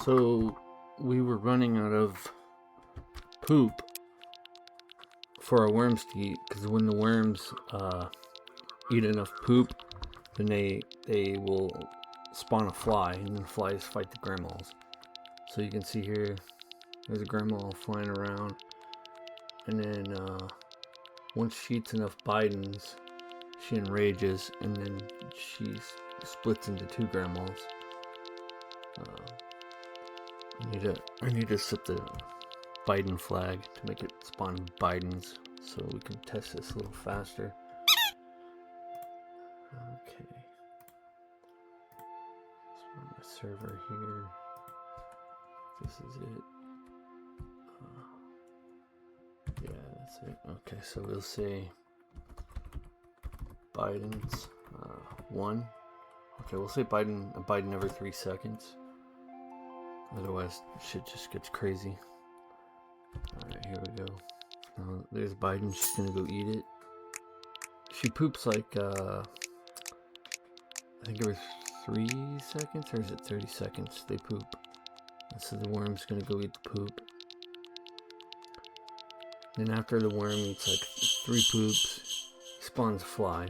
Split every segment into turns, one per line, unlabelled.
So we were running out of poop for our worms to eat, because when the worms eat enough poop, then they will spawn a fly, and then the flies fight the grandmas. So you can see here, there's a grandma flying around, and then once she eats enough Bidens, she enrages, and then she splits into two grandmas. I need to set the Biden flag to make it spawn Bidens, so we can test this a little faster. Okay. Let's run my server here. This is it. Yeah, that's it. Okay, so we'll say Biden's 1. Okay, we'll say Biden every 3 seconds. Otherwise, shit just gets crazy. Alright, here we go. Now, there's Biden. She's gonna go eat it. She poops like, I think every 3 seconds, or is it 30 seconds they poop? And so the worm's gonna go eat the poop. Then after the worm eats like 3 poops, he spawns a fly.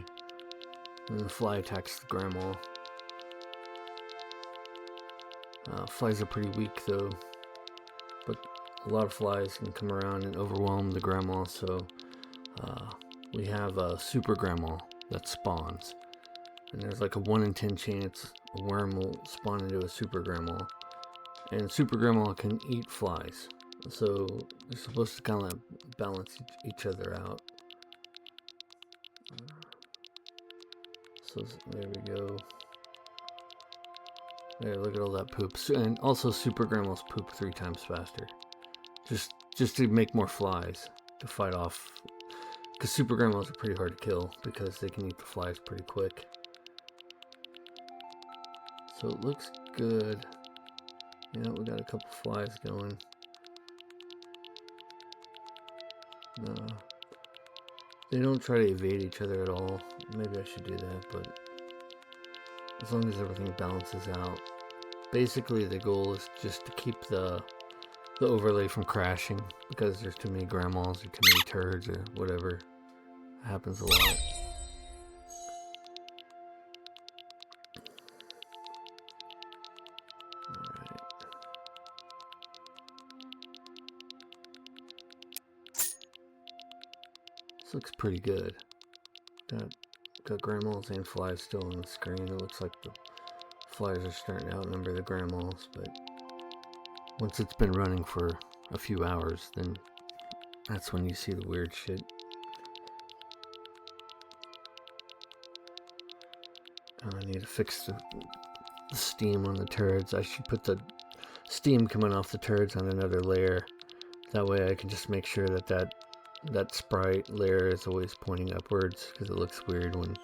And the fly attacks the grandma. Flies are pretty weak though, but a lot of flies can come around and overwhelm the grandma, so we have a super grandma that spawns. And there's like a 1 in 10 chance a worm will spawn into a super grandma. And super grandma can eat flies, so they're supposed to kind of balance each other out. So there we go. There, look at all that poop. And also super grandmas poop 3 times faster. Just to make more flies to fight off. Because super grandmas are pretty hard to kill because they can eat the flies pretty quick. So it looks good. Yeah, we got a couple flies going. They don't try to evade each other at all. Maybe I should do that, but as long as everything balances out. Basically, the goal is just to keep the overlay from crashing, because there's too many grandmas or too many turds or whatever. It happens a lot. Alright. This looks pretty good. Got grandmas and flies still on the screen. It looks like the flies are starting to outnumber the grandmas, but once it's been running for a few hours, then that's when you see the weird shit. I need to fix the steam on the turds. I should put the steam coming off the turds on another layer. That way I can just make sure that sprite layer is always pointing upwards, because it looks weird when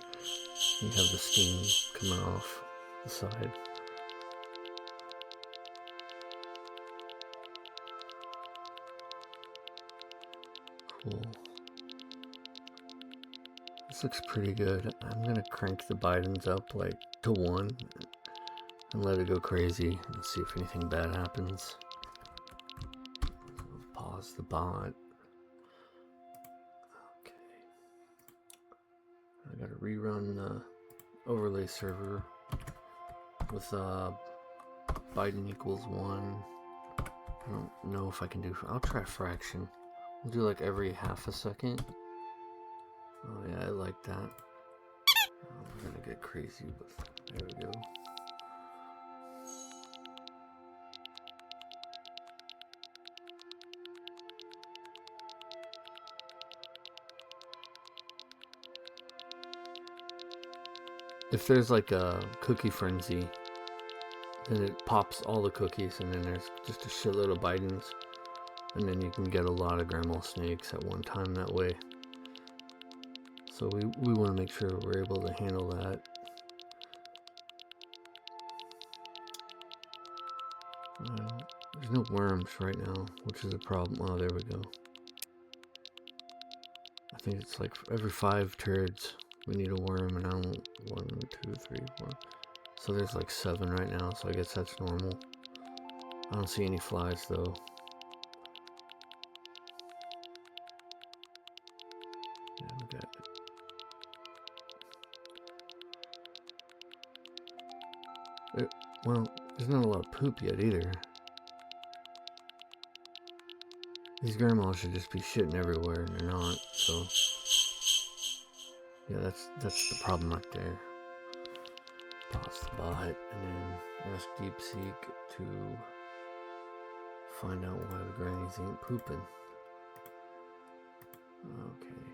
you have the steam coming off the side. Cool. This looks pretty good. I'm gonna crank the Bidens up like to 1 and let it go crazy and see if anything bad happens. Pause the bot. Okay. I gotta rerun the overlay server with Biden equals 1. I don't know if I can do. I'll try fraction. We'll do like every half a second. Oh yeah, I like that. I'm gonna get crazy with. There we go. If there's like a cookie frenzy, then it pops all the cookies, and then there's just a shitload of Bidens, and then you can get a lot of grandma snakes at one time that way. So we want to make sure we're able to handle that. There's no worms right now, which is a problem. Oh, there we go. I think it's like every 5 turds we need a worm, and I don't 1, 2, 3, 4. So there's like 7 right now, so I guess that's normal. I don't see any flies though. Yeah, we got it. Well, there's not a lot of poop yet either. These grandmas should just be shitting everywhere, and they're not. So, yeah, that's the problem right there. Pause the bot, and then ask Deepseek to find out why the grannies ain't pooping. Okay.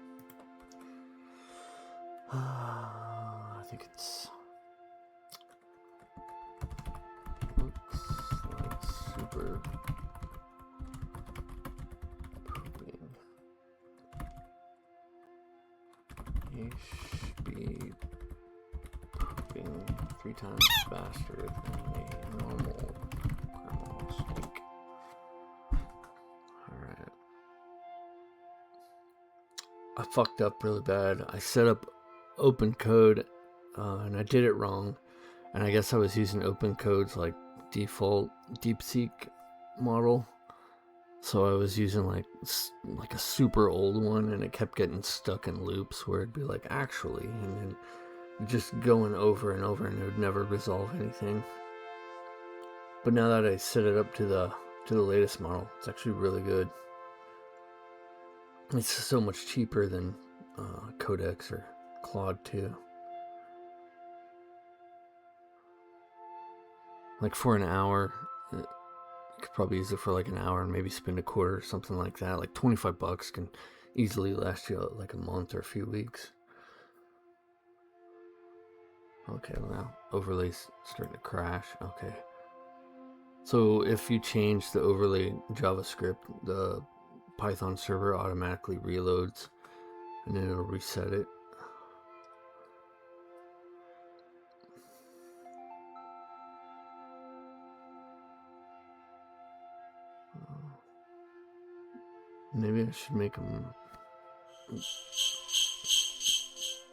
I think it's looks like super pooping. He should be pooping 3 times faster than a normal grandma snake. Alright. I fucked up really bad. I set up Opencode and I did it wrong. And I guess I was using Opencode's like default Deepseek model. So I was using like a super old one, and it kept getting stuck in loops where it'd be like actually, and then just going over and over, and it would never resolve anything. But now that I set it up to the latest model, it's actually really good. It's so much cheaper than Codex or Claude 2. Like for an hour, you could probably use it for like an hour and maybe spend a quarter or something like that. Like $25 can easily last you like a month or a few weeks. Okay, well now overlay's starting to crash. Okay. So if you change the overlay JavaScript, the Python server automatically reloads and then it'll reset it. Maybe I should make them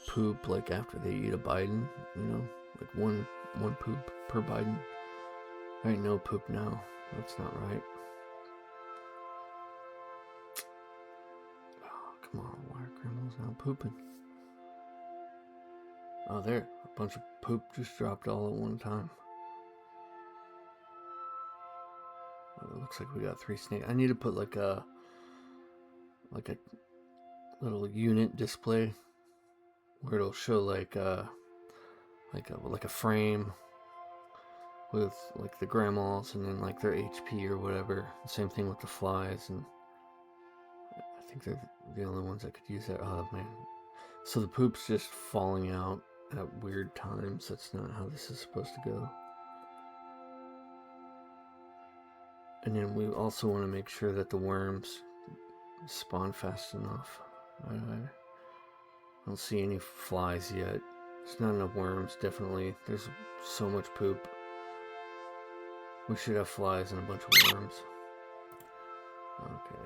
poop like after they eat a Biden, you know, like one poop per Biden. There ain't no poop now. That's not right. Oh, come on, why are grandmas now pooping? Oh, there, a bunch of poop just dropped all at one time. Well, it looks like we got 3 snakes. I need to put like a little unit display where it'll show like a frame with like the grandmas and then like their HP or whatever. Same thing with the flies, and I think they're the only ones that could use that. Oh man, so the poop's just falling out at weird times. That's not how this is supposed to go. And then we also want to make sure that the worms spawn fast enough. I don't see any flies yet. There's not enough worms, definitely. There's so much poop. We should have flies and a bunch of worms. Okay.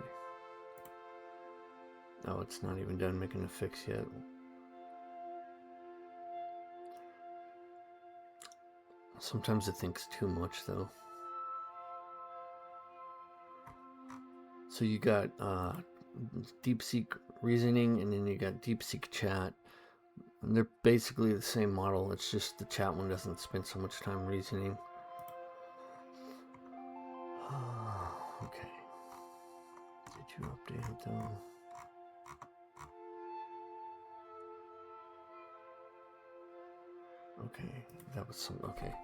Oh, it's not even done making a fix yet. Sometimes it thinks too much, though. So you got Deepseek reasoning, and then you got Deepseek chat. And they're basically the same model. It's just the chat one doesn't spend so much time reasoning. Okay. Did you update it though? Okay, that was some. Okay.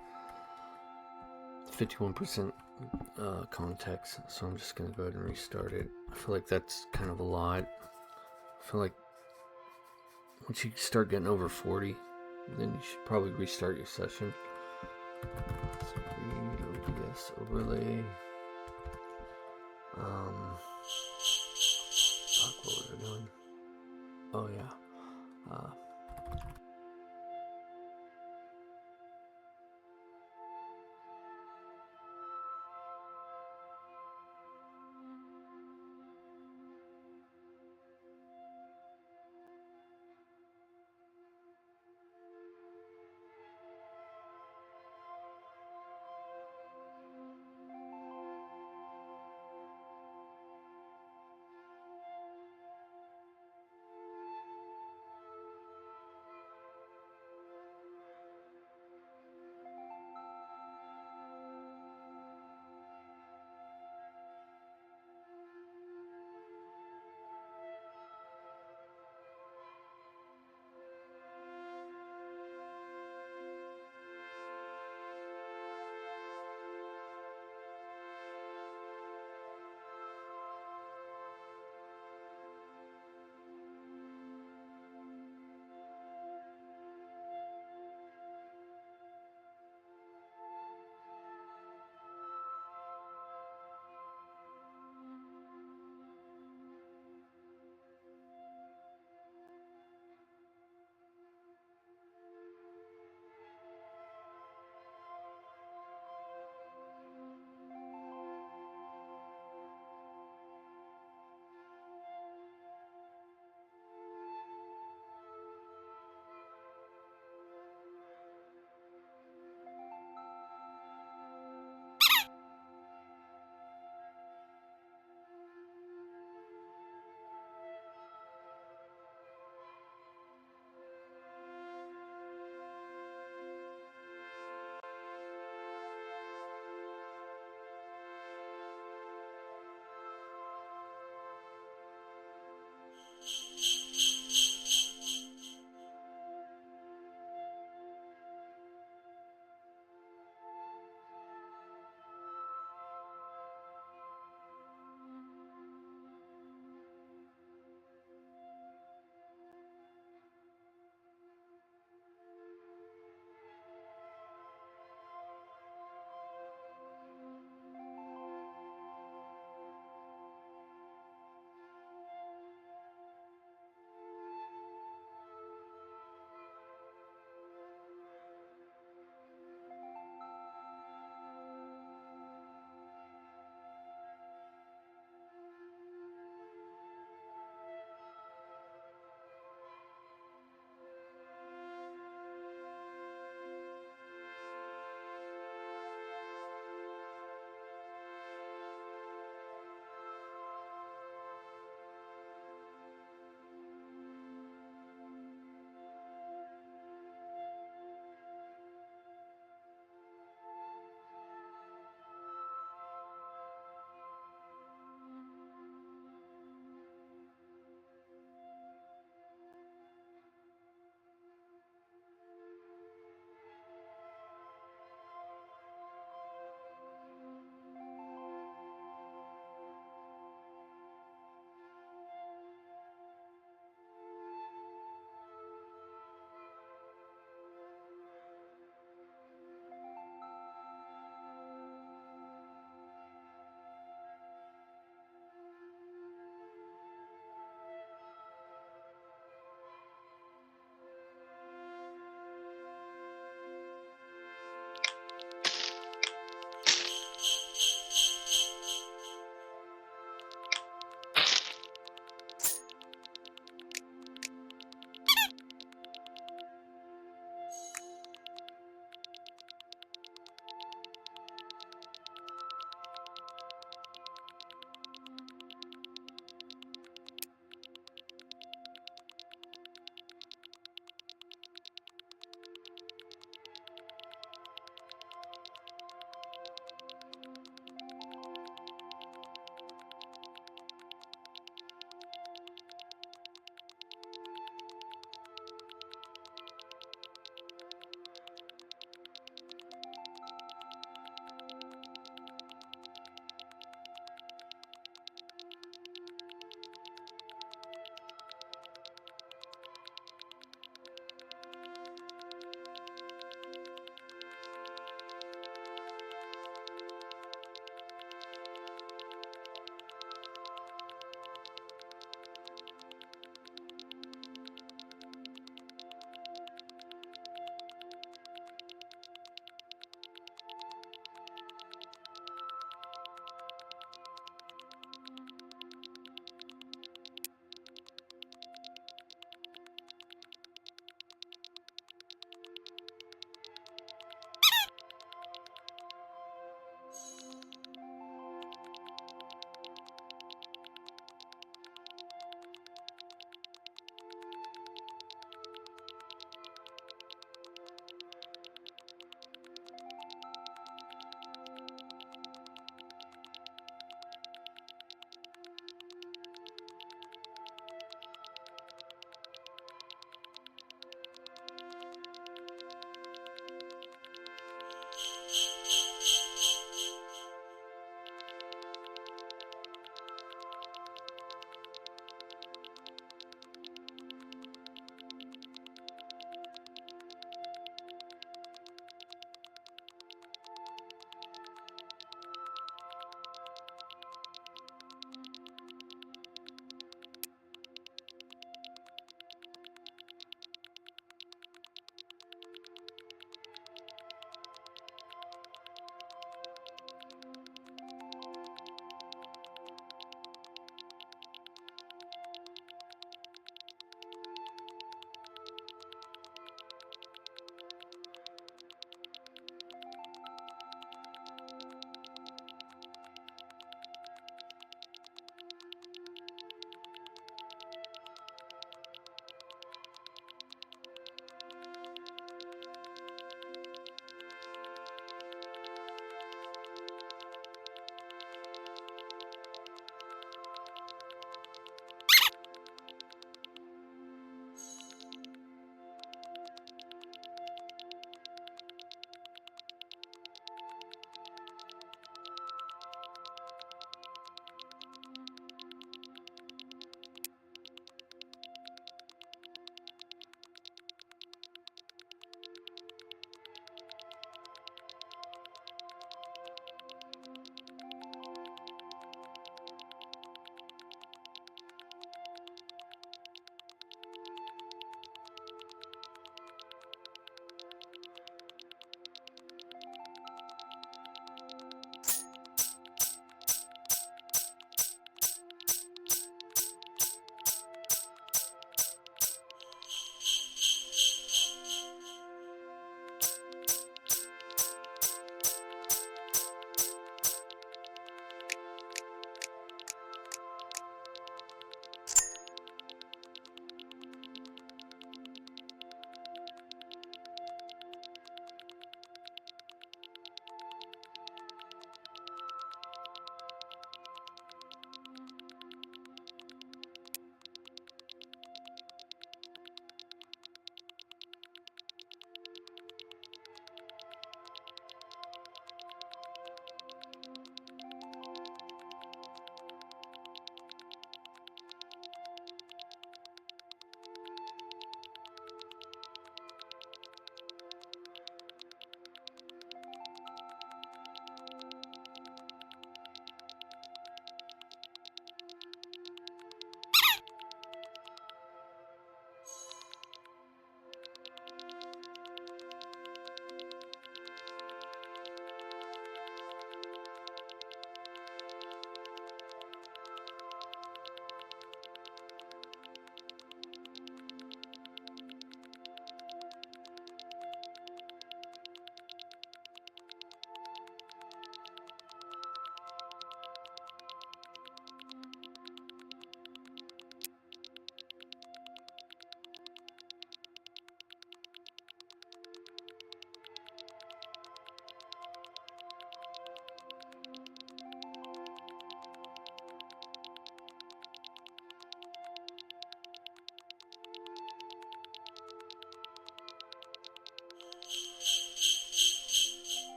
51% context, so I'm just gonna go ahead and restart it. I feel like that's kind of a lot. I feel like once you start getting over 40, then you should probably restart your session. So read OBS overlay. Fuck, what was I doing? Oh yeah.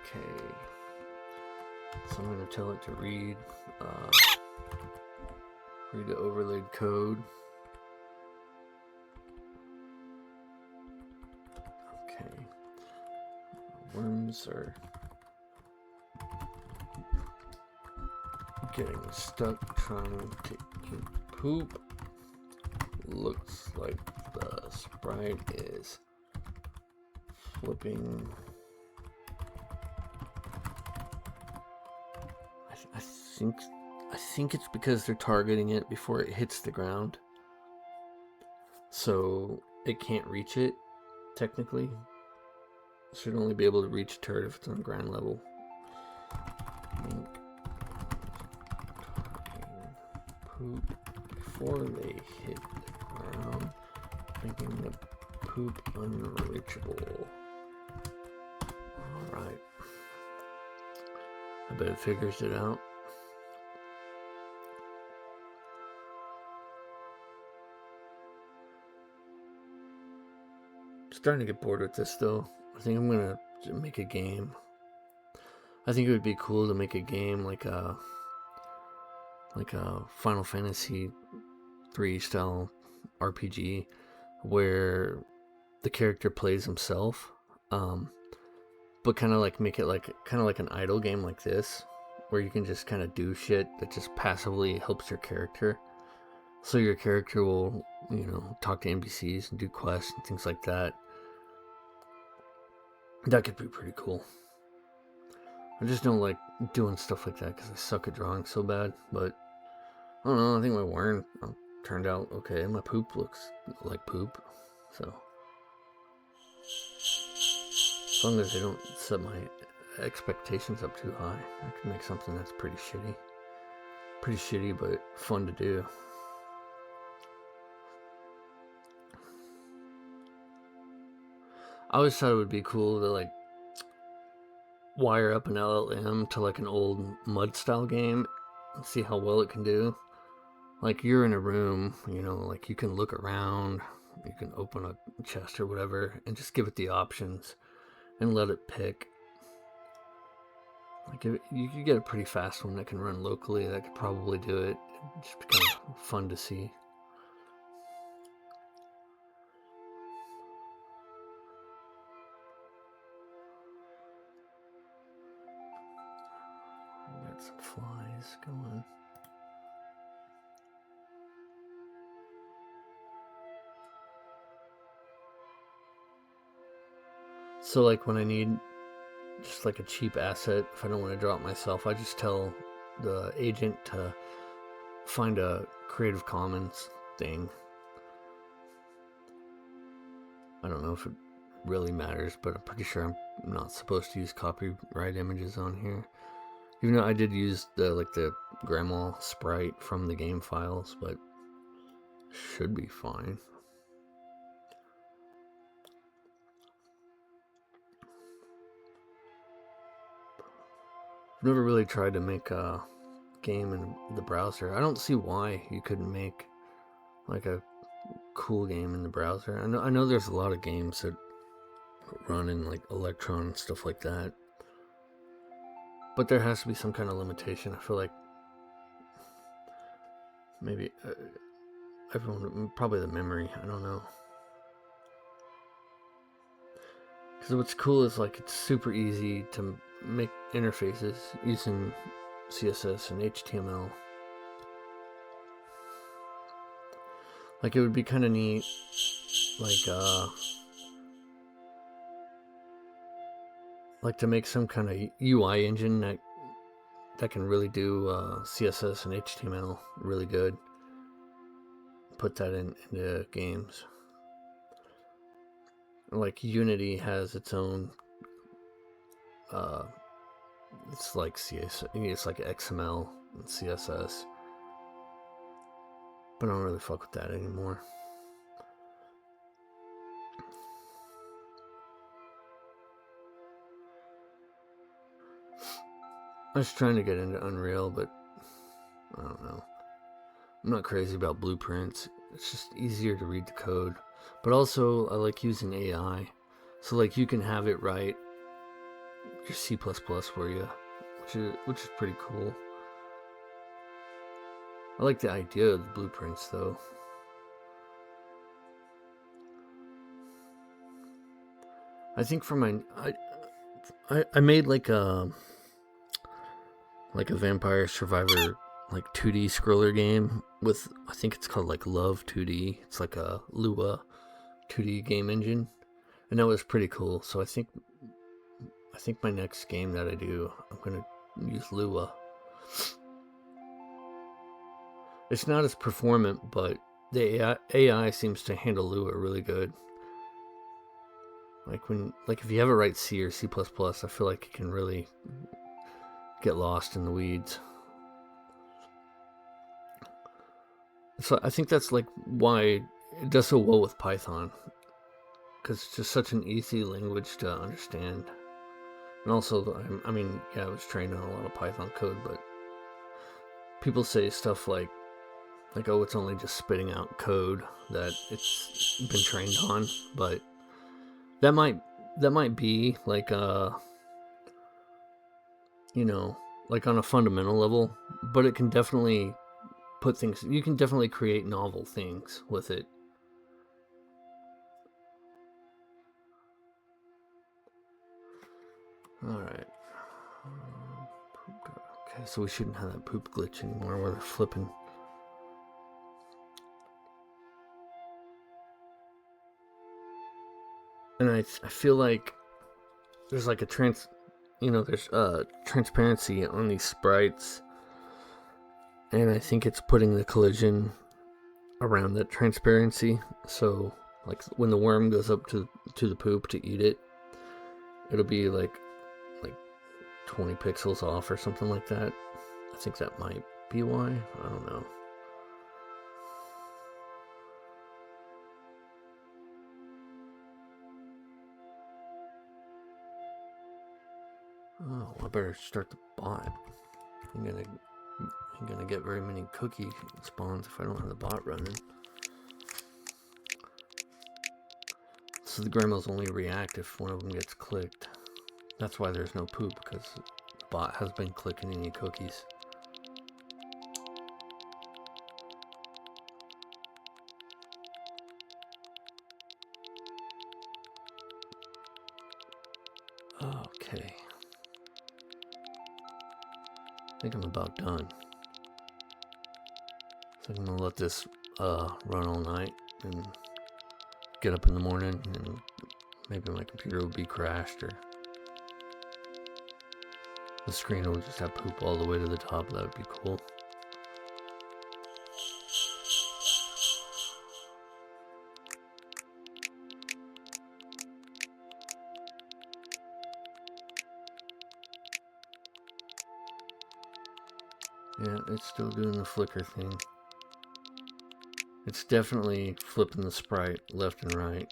Okay. So I'm going to tell it to read the overlaid code. Okay. Worms are getting stuck trying to eat poop. Looks like the sprite is flipping. I think it's because they're targeting it before it hits the ground, so it can't reach it technically. It should only be able to reach a turret if it's on ground level. Poop before they hit the ground, making the poop unreachable. Alright. I bet it figures it out. Starting to get bored with this though. I think I'm gonna make a game. I think it would be cool to make a game like a Final Fantasy 3 style RPG where the character plays himself, but kind of like make it like an idle game like this, where you can just kind of do shit that just passively helps your character. So your character will, talk to NPCs and do quests and things like that. That could be pretty cool. I just don't like doing stuff like that because I suck at drawing so bad. But I don't know. I think my worm turned out okay. My poop looks like poop. So as long as they don't set my expectations up too high, I can make something that's pretty shitty. Pretty shitty, but fun to do. I always thought it would be cool to like wire up an LLM to like an old mud style game and see how well it can do. Like you're in a room, like you can look around, you can open a chest or whatever and just give it the options and let it pick. Like you could get a pretty fast one that can run locally that could probably do it. It'd just be kind of fun to see. Got some flies going. So like when I need just like a cheap asset, if I don't want to draw it myself, I just tell the agent to find a Creative Commons thing. I don't know if it really matters, but I'm pretty sure I'm not supposed to use copyright images on here. Even though I did use the grandma sprite from the game files, but should be fine. I've never really tried to make a game in the browser. I don't see why you couldn't make like a cool game in the browser. I know there's a lot of games that run in like Electron and stuff like that, but there has to be some kind of limitation. I feel like maybe everyone, probably the memory, I don't know. Because what's cool is like it's super easy to make interfaces using CSS and HTML. Like it would be kind of neat, like to make some kind of UI engine that can really do CSS and HTML really good. Put that into games. Like Unity has its own. It's like CSS. It's like XML and CSS. But I don't really fuck with that anymore. I was trying to get into Unreal, but I don't know. I'm not crazy about blueprints. It's just easier to read the code. But also, I like using AI. So, like, you can have it write C++ for you, which is pretty cool. I like the idea of the blueprints though. I think for my I made like a Vampire Survivor like 2D scroller game with, I think it's called like Love 2D. It's like a Lua 2D game engine, and that was pretty cool. So I think my next game that I do, I'm gonna use Lua. It's not as performant, but the AI seems to handle Lua really good. Like if you have it write C or C++, I feel like it can really get lost in the weeds. So I think that's like why it does so well with Python, because it's just such an easy language to understand. And also, I mean, yeah, I was trained on a lot of Python code, but people say stuff like, oh, it's only just spitting out code that it's been trained on, but that might be like you know, like on a fundamental level, but it can definitely put things, you can definitely create novel things with it. Alright. Okay, so we shouldn't have that poop glitch anymore where they're flipping. And I feel like there's like a there's transparency on these sprites, and I think it's putting the collision around that transparency. So like when the worm goes up to the poop to eat it, it'll be like 20 pixels off or something like that. I think that might be why. I don't know. Oh, I better start the bot. I'm gonna get very many cookie spawns if I don't have the bot running. So the grandmas only react if one of them gets clicked. That's why there's no poop, because the bot has been clicking any cookies. Okay. I think I'm about done. So I'm gonna let this run all night and get up in the morning, and maybe my computer will be crashed, or the screen will just have poop all the way to the top. That would be cool. Yeah, it's still doing the flicker thing. It's definitely flipping the sprite left and right.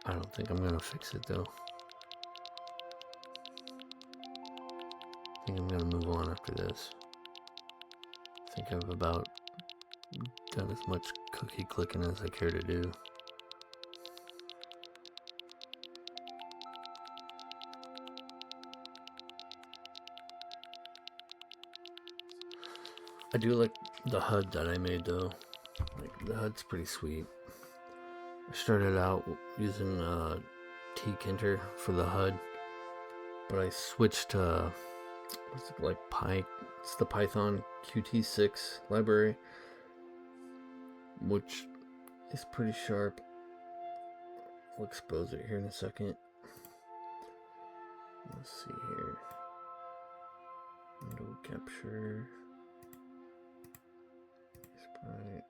I don't think I'm gonna fix it though. I think I'm gonna move on after this. I think I've about done as much cookie clicking as I care to do. I do like the HUD that I made though. Like, the HUD's pretty sweet. I started out using tkinter for the HUD, but I switched to what's it like it's the Python Qt6 library, which is pretty sharp. I'll expose it here in a second. Let's see here. Window capture. Sprite.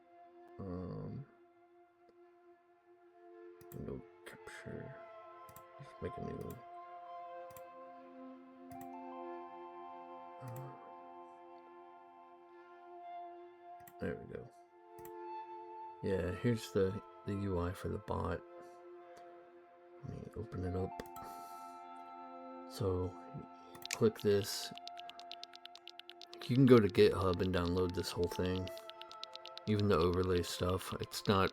Window capture. Let's make a new. There we go. Yeah, here's the UI for the bot. Let me open it up. So, click this. You can go to GitHub and download this whole thing. Even the overlay stuff. It's not...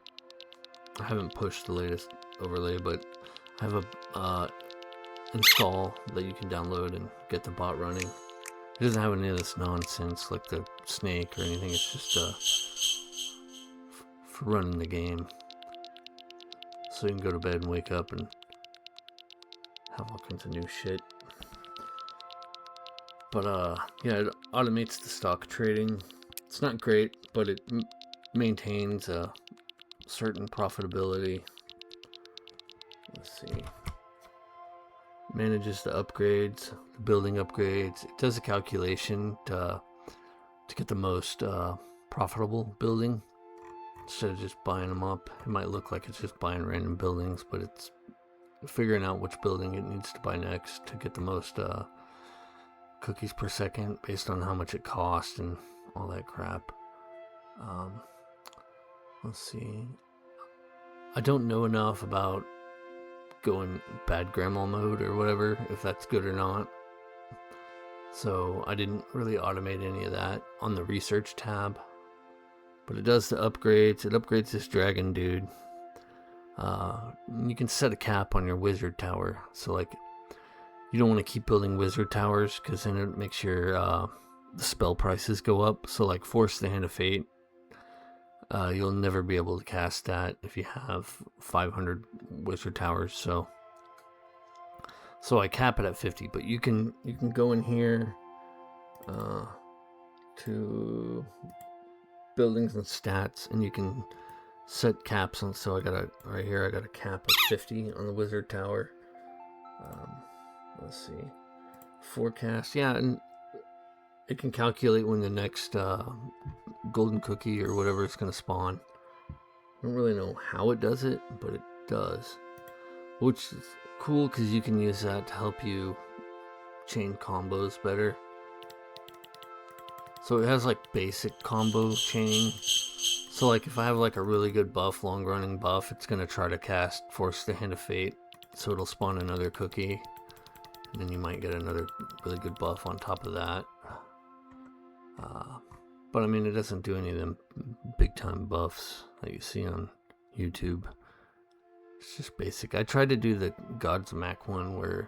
I haven't pushed the latest overlay, but I have a install that you can download and get the bot running. It doesn't have any of this nonsense like the snake or anything. It's just for running the game, so you can go to bed and wake up and have all kinds of new shit. But yeah, it automates the stock trading. It's not great, but it maintains a certain profitability. Let's see. Manages the upgrades, the building upgrades. It does a calculation to get the most profitable building instead of just buying them up. It might look like it's just buying random buildings, but it's figuring out which building it needs to buy next to get the most cookies per second based on how much it costs and all that crap. Let's see. I don't know enough about going bad grandma mode or whatever, if that's good or not. So I didn't really automate any of that on the research tab. But it does the upgrades. It upgrades this dragon dude. You can set a cap on your wizard tower. So like, you don't want to keep building wizard towers because then it makes your the spell prices go up. So like Force the Hand of Fate, you'll never be able to cast that if you have 500 wizard towers. So I cap it at 50, but you can go in here to buildings and stats, and you can set caps on. So I got a cap of 50 on the wizard tower. Let's see, forecast, yeah, and it can calculate when the next golden cookie or whatever it's going to spawn. I don't really know how it does it, but it does, which is cool because you can use that to help you chain combos better. So it has like basic combo chaining. So like if I have like a really good buff, long running buff, it's going to try to cast Force the Hand of Fate, so it'll spawn another cookie, and then you might get another really good buff on top of that. But I mean, it doesn't do any of them big time buffs that you see on YouTube. It's just basic. I tried to do the Godsmack one where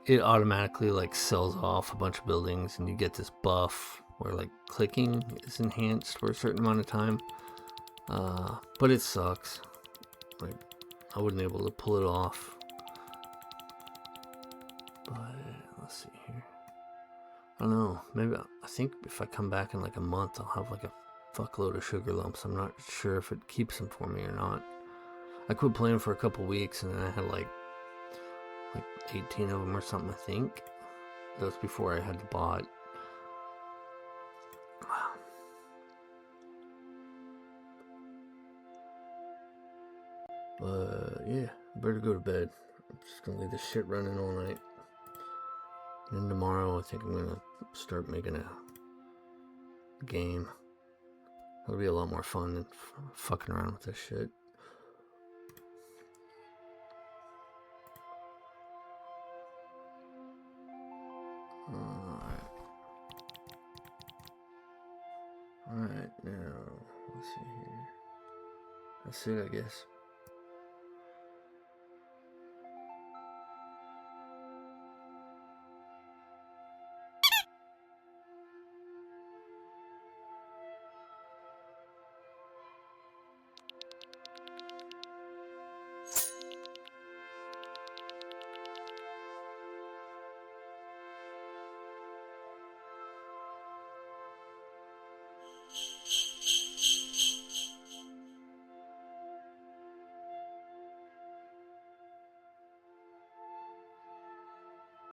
it automatically like sells off a bunch of buildings and you get this buff where like clicking is enhanced for a certain amount of time. But it sucks. Like, I wasn't able to pull it off. But let's see here. I don't know. Maybe I think if I come back in like a month, I'll have like a fuckload of sugar lumps. I'm not sure if it keeps them for me or not. I quit playing for a couple weeks, and then I had like 18 of them or something. I think that was before I had the bot. But yeah, better go to bed. I'm just gonna leave this shit running all night. And then tomorrow, I think I'm gonna start making a game. It'll be a lot more fun than fucking around with this shit. Alright, now, let's see here. That's it, I guess.